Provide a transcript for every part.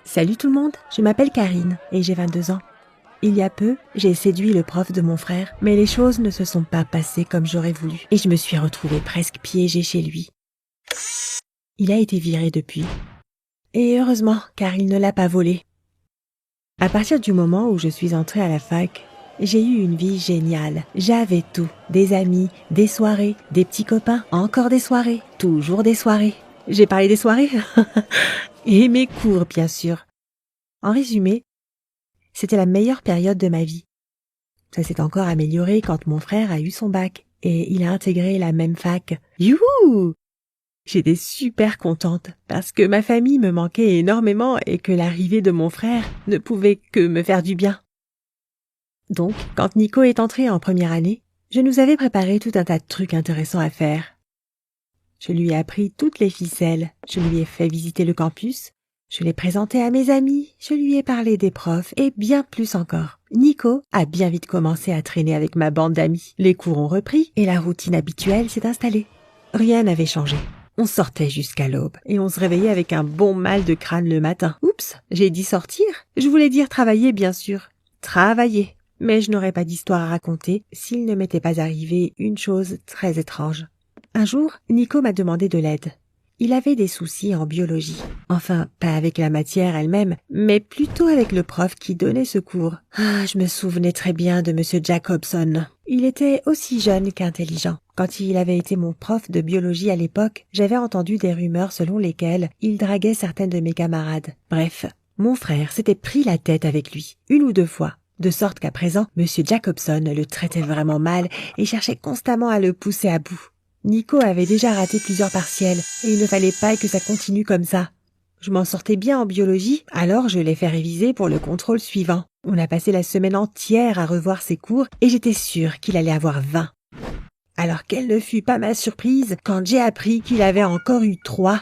Salut tout le monde, je m'appelle Karine et j'ai 22 ans. Il y a peu, j'ai séduit le prof de mon frère, mais les choses ne se sont pas passées comme j'aurais voulu et je me suis retrouvée presque piégée chez lui. Il a été viré depuis. Et heureusement, car il ne l'a pas volé. À partir du moment où je suis entrée à la fac, j'ai eu une vie géniale. J'avais tout. Des amis, des soirées, des petits copains, encore des soirées, toujours des soirées. J'ai parlé des soirées et mes cours, bien sûr. En résumé, c'était la meilleure période de ma vie. Ça s'est encore amélioré quand mon frère a eu son bac et il a intégré la même fac. Youhou! J'étais super contente parce que ma famille me manquait énormément et que l'arrivée de mon frère ne pouvait que me faire du bien. Donc, quand Nico est entré en première année, je nous avais préparé tout un tas de trucs intéressants à faire. Je lui ai appris toutes les ficelles, je lui ai fait visiter le campus, je l'ai présenté à mes amis, je lui ai parlé des profs et bien plus encore. Nico a bien vite commencé à traîner avec ma bande d'amis. Les cours ont repris et la routine habituelle s'est installée. Rien n'avait changé. On sortait jusqu'à l'aube et on se réveillait avec un bon mal de crâne le matin. Oups, j'ai dit sortir. Je voulais dire travailler, bien sûr. Travailler. Mais je n'aurais pas d'histoire à raconter s'il ne m'était pas arrivé une chose très étrange. Un jour, Nico m'a demandé de l'aide. Il avait des soucis en biologie. Enfin, pas avec la matière elle-même, mais plutôt avec le prof qui donnait ce cours. Ah, je me souvenais très bien de Monsieur Jacobson. Il était aussi jeune qu'intelligent. Quand il avait été mon prof de biologie à l'époque, j'avais entendu des rumeurs selon lesquelles il draguait certaines de mes camarades. Bref, mon frère s'était pris la tête avec lui, une ou deux fois. De sorte qu'à présent, Monsieur Jacobson le traitait vraiment mal et cherchait constamment à le pousser à bout. Nico avait déjà raté plusieurs partiels et il ne fallait pas que ça continue comme ça. Je m'en sortais bien en biologie, alors je l'ai fait réviser pour le contrôle suivant. On a passé la semaine entière à revoir ses cours et j'étais sûre qu'il allait avoir 20. Alors quelle ne fut pas ma surprise quand j'ai appris qu'il avait encore eu 3.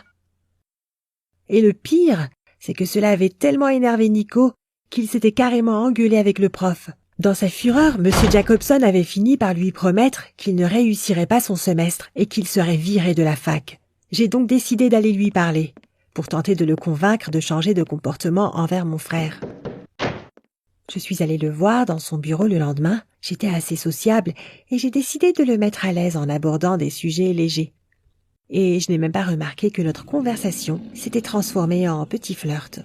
Et le pire, c'est que cela avait tellement énervé Nico qu'il s'était carrément engueulé avec le prof. Dans sa fureur, Monsieur Jacobson avait fini par lui promettre qu'il ne réussirait pas son semestre et qu'il serait viré de la fac. J'ai donc décidé d'aller lui parler, pour tenter de le convaincre de changer de comportement envers mon frère. Je suis allée le voir dans son bureau le lendemain, j'étais assez sociable et j'ai décidé de le mettre à l'aise en abordant des sujets légers. Et je n'ai même pas remarqué que notre conversation s'était transformée en petit flirt.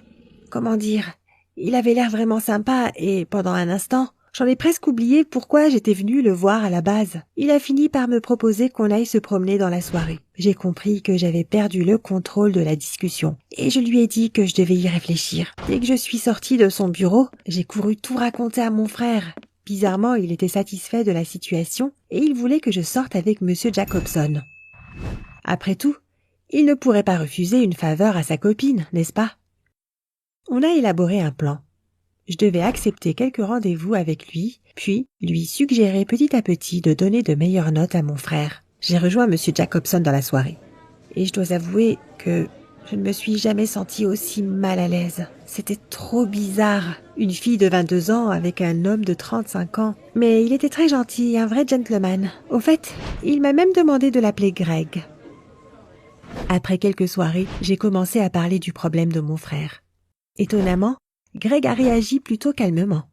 Comment dire ? Il avait l'air vraiment sympa et, pendant un instant, j'en ai presque oublié pourquoi j'étais venue le voir à la base. Il a fini par me proposer qu'on aille se promener dans la soirée. J'ai compris que j'avais perdu le contrôle de la discussion et je lui ai dit que je devais y réfléchir. Dès que je suis sortie de son bureau, j'ai couru tout raconter à mon frère. Bizarrement, il était satisfait de la situation et il voulait que je sorte avec Monsieur Jacobson. Après tout, il ne pourrait pas refuser une faveur à sa copine, n'est-ce pas ? On a élaboré un plan. Je devais accepter quelques rendez-vous avec lui, puis lui suggérer petit à petit de donner de meilleures notes à mon frère. J'ai rejoint Monsieur Jacobson dans la soirée. Et je dois avouer que je ne me suis jamais sentie aussi mal à l'aise. C'était trop bizarre. Une fille de 22 ans avec un homme de 35 ans. Mais il était très gentil, un vrai gentleman. Au fait, il m'a même demandé de l'appeler Greg. Après quelques soirées, j'ai commencé à parler du problème de mon frère. Étonnamment, Greg a réagi plutôt calmement.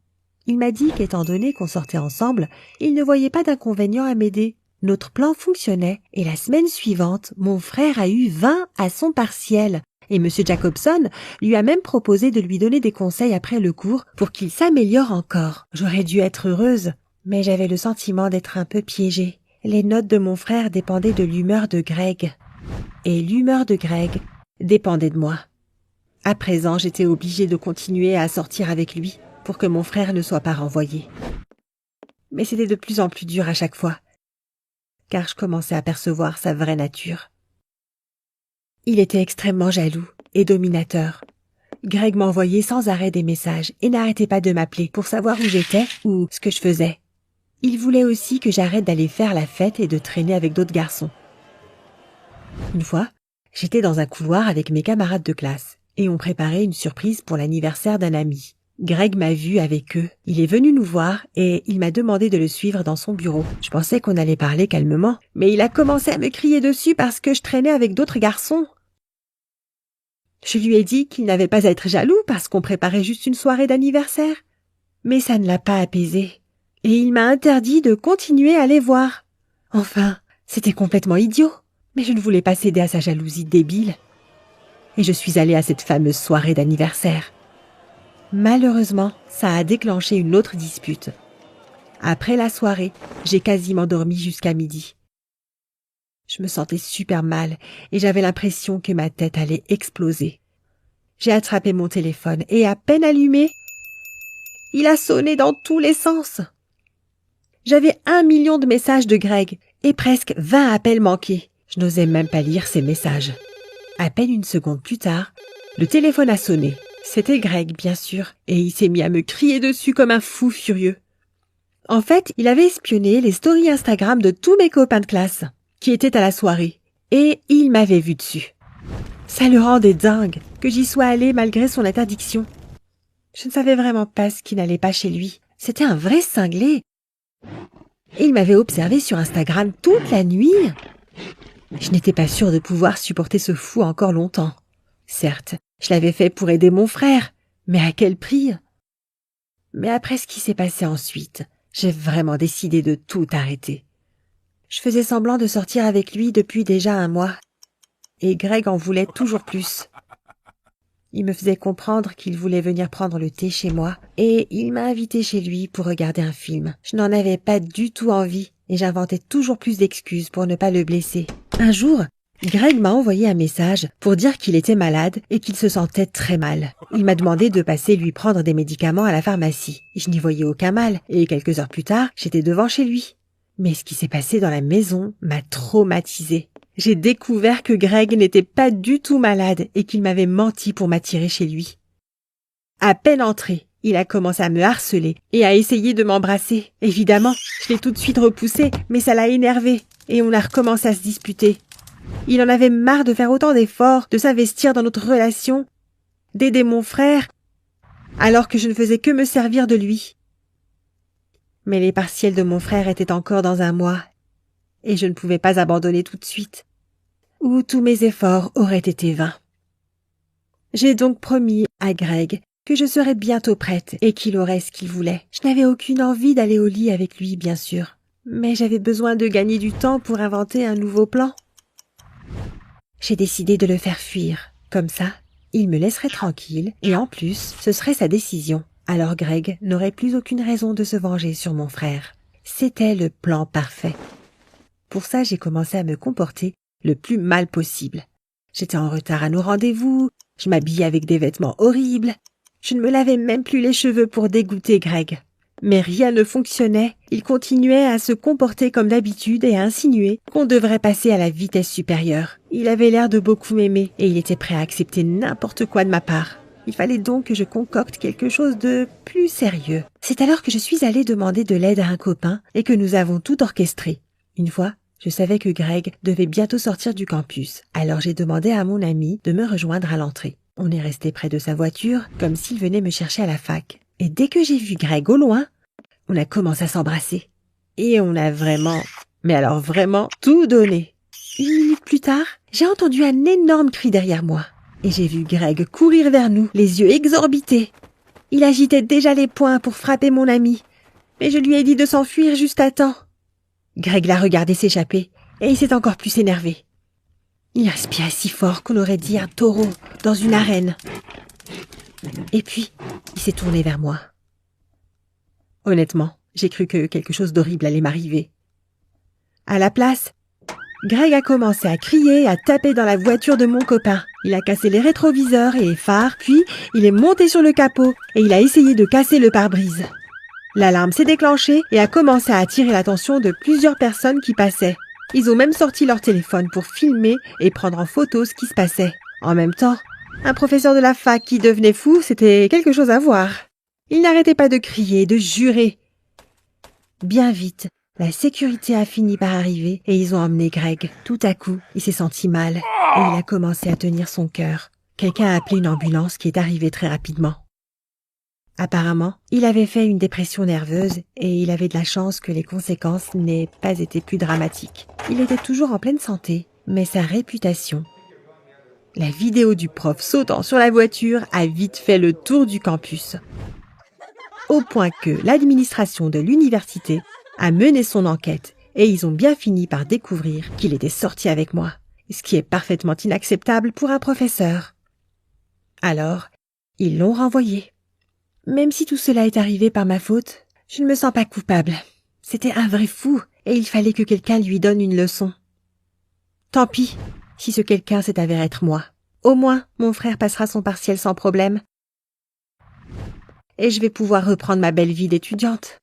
Il m'a dit qu'étant donné qu'on sortait ensemble, il ne voyait pas d'inconvénient à m'aider. Notre plan fonctionnait et la semaine suivante, mon frère a eu 20 à son partiel. Et M. Jacobson lui a même proposé de lui donner des conseils après le cours pour qu'il s'améliore encore. J'aurais dû être heureuse, mais j'avais le sentiment d'être un peu piégée. Les notes de mon frère dépendaient de l'humeur de Greg. Et l'humeur de Greg dépendait de moi. À présent, j'étais obligée de continuer à sortir avec lui pour que mon frère ne soit pas renvoyé. Mais c'était de plus en plus dur à chaque fois, car je commençais à percevoir sa vraie nature. Il était extrêmement jaloux et dominateur. Greg m'envoyait sans arrêt des messages et n'arrêtait pas de m'appeler pour savoir où j'étais ou ce que je faisais. Il voulait aussi que j'arrête d'aller faire la fête et de traîner avec d'autres garçons. Une fois, j'étais dans un couloir avec mes camarades de classe et on préparait une surprise pour l'anniversaire d'un ami. Greg m'a vu avec eux. Il est venu nous voir et il m'a demandé de le suivre dans son bureau. Je pensais qu'on allait parler calmement, mais il a commencé à me crier dessus parce que je traînais avec d'autres garçons. Je lui ai dit qu'il n'avait pas à être jaloux parce qu'on préparait juste une soirée d'anniversaire. Mais ça ne l'a pas apaisé. Et il m'a interdit de continuer à les voir. Enfin, c'était complètement idiot. Mais je ne voulais pas céder à sa jalousie débile. Et je suis allée à cette fameuse soirée d'anniversaire. Malheureusement, ça a déclenché une autre dispute. Après la soirée, j'ai quasiment dormi jusqu'à midi. Je me sentais super mal et j'avais l'impression que ma tête allait exploser. J'ai attrapé mon téléphone et à peine allumé, il a sonné dans tous les sens. J'avais 1 million de messages de Greg et presque 20 appels manqués. Je n'osais même pas lire ces messages. À peine une seconde plus tard, le téléphone a sonné. C'était Greg, bien sûr, et il s'est mis à me crier dessus comme un fou furieux. En fait, il avait espionné les stories Instagram de tous mes copains de classe qui étaient à la soirée, et il m'avait vu dessus. Ça le rendait dingue que j'y sois allée malgré son interdiction. Je ne savais vraiment pas ce qui n'allait pas chez lui. C'était un vrai cinglé. Et il m'avait observé sur Instagram toute la nuit. Je n'étais pas sûre de pouvoir supporter ce fou encore longtemps. Certes, je l'avais fait pour aider mon frère, mais à quel prix? Mais après ce qui s'est passé ensuite, j'ai vraiment décidé de tout arrêter. Je faisais semblant de sortir avec lui depuis déjà 1 mois, et Greg en voulait toujours plus. Il me faisait comprendre qu'il voulait venir prendre le thé chez moi, et il m'a invité chez lui pour regarder un film. Je n'en avais pas du tout envie, et j'inventais toujours plus d'excuses pour ne pas le blesser. Un jour, Greg m'a envoyé un message pour dire qu'il était malade et qu'il se sentait très mal. Il m'a demandé de passer lui prendre des médicaments à la pharmacie. Je n'y voyais aucun mal, et quelques heures plus tard, j'étais devant chez lui. Mais ce qui s'est passé dans la maison m'a traumatisée. J'ai découvert que Greg n'était pas du tout malade et qu'il m'avait menti pour m'attirer chez lui. À peine entré, il a commencé à me harceler et à essayer de m'embrasser. Évidemment, je l'ai tout de suite repoussé, mais ça l'a énervé et on a recommencé à se disputer. Il en avait marre de faire autant d'efforts, de s'investir dans notre relation, d'aider mon frère, alors que je ne faisais que me servir de lui. Mais les partiels de mon frère étaient encore dans 1 mois, et je ne pouvais pas abandonner tout de suite, ou tous mes efforts auraient été vains. J'ai donc promis à Greg que je serais bientôt prête et qu'il aurait ce qu'il voulait. Je n'avais aucune envie d'aller au lit avec lui, bien sûr, mais j'avais besoin de gagner du temps pour inventer un nouveau plan. J'ai décidé de le faire fuir. Comme ça, il me laisserait tranquille, et en plus, ce serait sa décision. Alors Greg n'aurait plus aucune raison de se venger sur mon frère. C'était le plan parfait. Pour ça, j'ai commencé à me comporter le plus mal possible. J'étais en retard à nos rendez-vous, je m'habillais avec des vêtements horribles, je ne me lavais même plus les cheveux pour dégoûter Greg. Mais rien ne fonctionnait, il continuait à se comporter comme d'habitude et à insinuer qu'on devrait passer à la vitesse supérieure. Il avait l'air de beaucoup m'aimer et il était prêt à accepter n'importe quoi de ma part. Il fallait donc que je concocte quelque chose de plus sérieux. C'est alors que je suis allée demander de l'aide à un copain et que nous avons tout orchestré. Une fois, je savais que Greg devait bientôt sortir du campus, alors j'ai demandé à mon ami de me rejoindre à l'entrée. On est resté près de sa voiture, comme s'il venait me chercher à la fac. Et dès que j'ai vu Greg au loin, on a commencé à s'embrasser. Et on a vraiment, mais alors vraiment, tout donné. 1 minute plus tard, j'ai entendu un énorme cri derrière moi. Et j'ai vu Greg courir vers nous, les yeux exorbités. Il agitait déjà les poings pour frapper mon ami, mais je lui ai dit de s'enfuir juste à temps. Greg l'a regardé s'échapper, et il s'est encore plus énervé. Il respirait si fort qu'on aurait dit un taureau dans une arène. Et puis, il s'est tourné vers moi. Honnêtement, j'ai cru que quelque chose d'horrible allait m'arriver. À la place, Greg a commencé à crier et à taper dans la voiture de mon copain. Il a cassé les rétroviseurs et les phares, puis il est monté sur le capot et il a essayé de casser le pare-brise. L'alarme s'est déclenchée et a commencé à attirer l'attention de plusieurs personnes qui passaient. Ils ont même sorti leur téléphone pour filmer et prendre en photo ce qui se passait. En même temps, un professeur de la fac qui devenait fou, c'était quelque chose à voir. Il n'arrêtait pas de crier, de jurer. Bien vite, la sécurité a fini par arriver et ils ont emmené Greg. Tout à coup, il s'est senti mal et il a commencé à tenir son cœur. Quelqu'un a appelé une ambulance qui est arrivée très rapidement. Apparemment, il avait fait une dépression nerveuse et il avait de la chance que les conséquences n'aient pas été plus dramatiques. Il était toujours en pleine santé, mais sa réputation La vidéo du prof sautant sur la voiture a vite fait le tour du campus. Au point que l'administration de l'université a mené son enquête et ils ont bien fini par découvrir qu'il était sorti avec moi, ce qui est parfaitement inacceptable pour un professeur. Alors, ils l'ont renvoyé. Même si tout cela est arrivé par ma faute, je ne me sens pas coupable. C'était un vrai fou et il fallait que quelqu'un lui donne une leçon. Tant pis si ce quelqu'un s'est avéré être moi. Au moins, mon frère passera son partiel sans problème et je vais pouvoir reprendre ma belle vie d'étudiante.